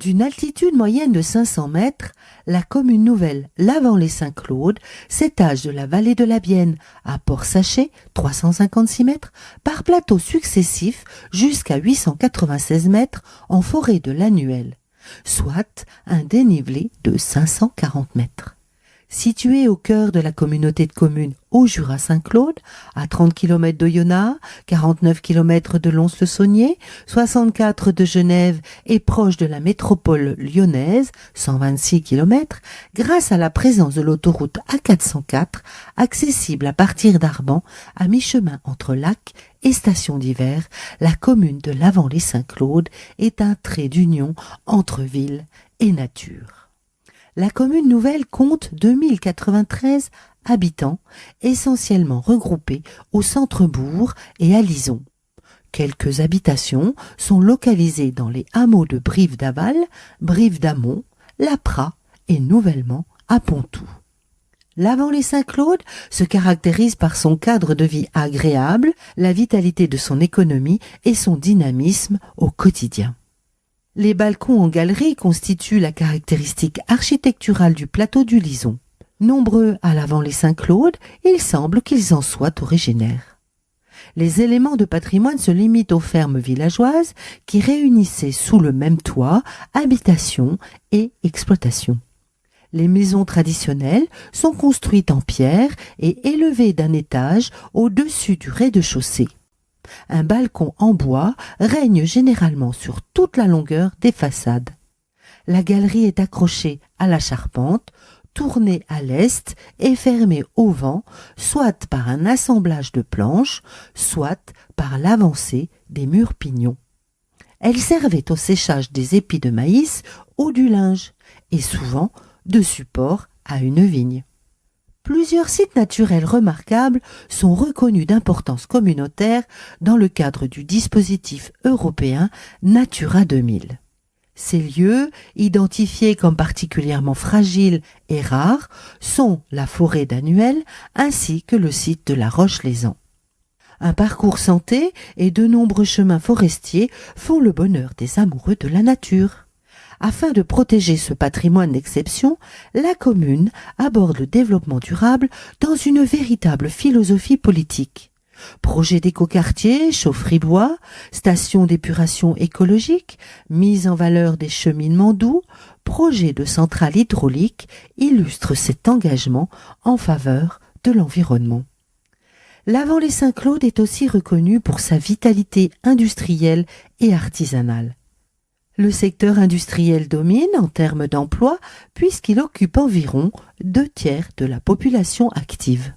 D'une altitude moyenne de 500 mètres, la commune nouvelle Lavant-les-Saint-Claude s'étage de la vallée de la Bienne à Port-Saché, 356 mètres, par plateaux successifs jusqu'à 896 mètres en forêt de l'Annuel, soit un dénivelé de 540 mètres. Située au cœur de la communauté de communes Haut-Jura-Saint-Claude, à 30 km d'Oyonnax, 49 km de Lons-le-Saunier, 64 de Genève et proche de la métropole lyonnaise, 126 km, grâce à la présence de l'autoroute A404, accessible à partir d'Arban, à mi-chemin entre lac et station d'hiver, la commune de Lavant-les-Saint-Claude est un trait d'union entre ville et nature. La commune nouvelle compte 2093 habitants, essentiellement regroupés au centre-bourg et à Lison. Quelques habitations sont localisées dans les hameaux de Brive-d'Aval, Brive-d'Amont, La Prat et nouvellement à Pontoux. Lavant-les-Saint-Claude se caractérise par son cadre de vie agréable, la vitalité de son économie et son dynamisme au quotidien. Les balcons en galerie constituent la caractéristique architecturale du plateau du Lison. Nombreux à Lavant-les-Saint-Claude, il semble qu'ils en soient originaires. Les éléments de patrimoine se limitent aux fermes villageoises qui réunissaient sous le même toit habitation et exploitation. Les maisons traditionnelles sont construites en pierre et élevées d'un étage au-dessus du rez-de-chaussée. Un balcon en bois règne généralement sur toute la longueur des façades. La galerie est accrochée à la charpente, tournée à l'est et fermée au vent, soit par un assemblage de planches, soit par l'avancée des murs pignons. Elle servait au séchage des épis de maïs ou du linge, et souvent de support à une vigne. Plusieurs sites naturels remarquables sont reconnus d'importance communautaire dans le cadre du dispositif européen Natura 2000. Ces lieux, identifiés comme particulièrement fragiles et rares, sont la forêt d'Annuel ainsi que le site de la Roche-les-Ans. Un parcours santé et de nombreux chemins forestiers font le bonheur des amoureux de la nature. Afin de protéger ce patrimoine d'exception, la commune aborde le développement durable dans une véritable philosophie politique. Projet d'écoquartier, chaufferie bois, station d'épuration écologique, mise en valeur des cheminements doux, projet de centrale hydraulique illustrent cet engagement en faveur de l'environnement. Lavant-les-Saint-Claude est aussi reconnu pour sa vitalité industrielle et artisanale. Le secteur industriel domine en termes d'emploi puisqu'il occupe environ 2/3 de la population active.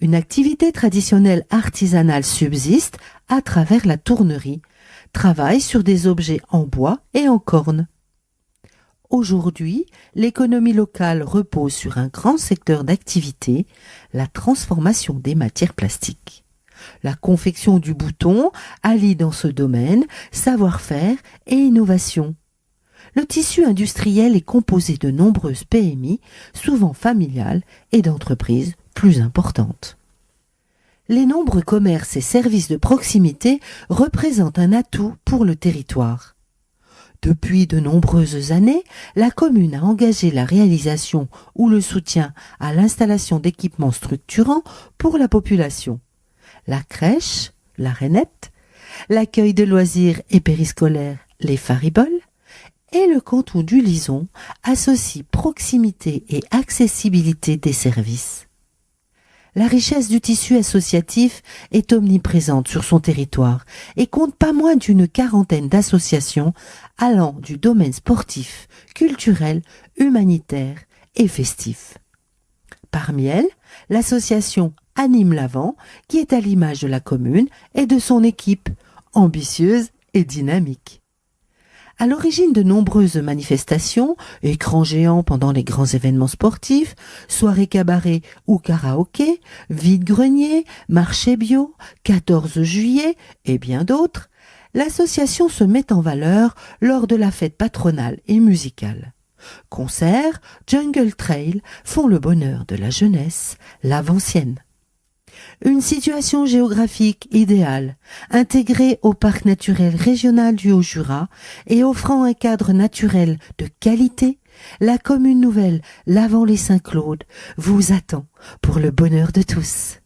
Une activité traditionnelle artisanale subsiste à travers la tournerie, travail sur des objets en bois et en corne. Aujourd'hui, l'économie locale repose sur un grand secteur d'activité, la transformation des matières plastiques. La confection du bouton allie dans ce domaine savoir-faire et innovation. Le tissu industriel est composé de nombreuses PMI, souvent familiales, et d'entreprises plus importantes. Les nombreux commerces et services de proximité représentent un atout pour le territoire. Depuis de nombreuses années, la commune a engagé la réalisation ou le soutien à l'installation d'équipements structurants pour la population. La crèche, la Rainette, l'accueil de loisirs et périscolaires, les Fariboles, et le canton du Lison associent proximité et accessibilité des services. La richesse du tissu associatif est omniprésente sur son territoire et compte pas moins d'une 40aine d'associations allant du domaine sportif, culturel, humanitaire et festif. Parmi elles, l'association Anime Lavant, qui est à l'image de la commune et de son équipe, ambitieuse et dynamique. À l'origine de nombreuses manifestations, écrans géants pendant les grands événements sportifs, soirées cabaret ou karaoké, vide-grenier, marché bio, 14 juillet et bien d'autres, l'association se met en valeur lors de la fête patronale et musicale. Concerts, jungle trail font le bonheur de la jeunesse lavancienne. Une situation géographique idéale, intégrée au parc naturel régional du Haut-Jura et offrant un cadre naturel de qualité, la commune nouvelle Lavant-les-Saint-Claude vous attend pour le bonheur de tous.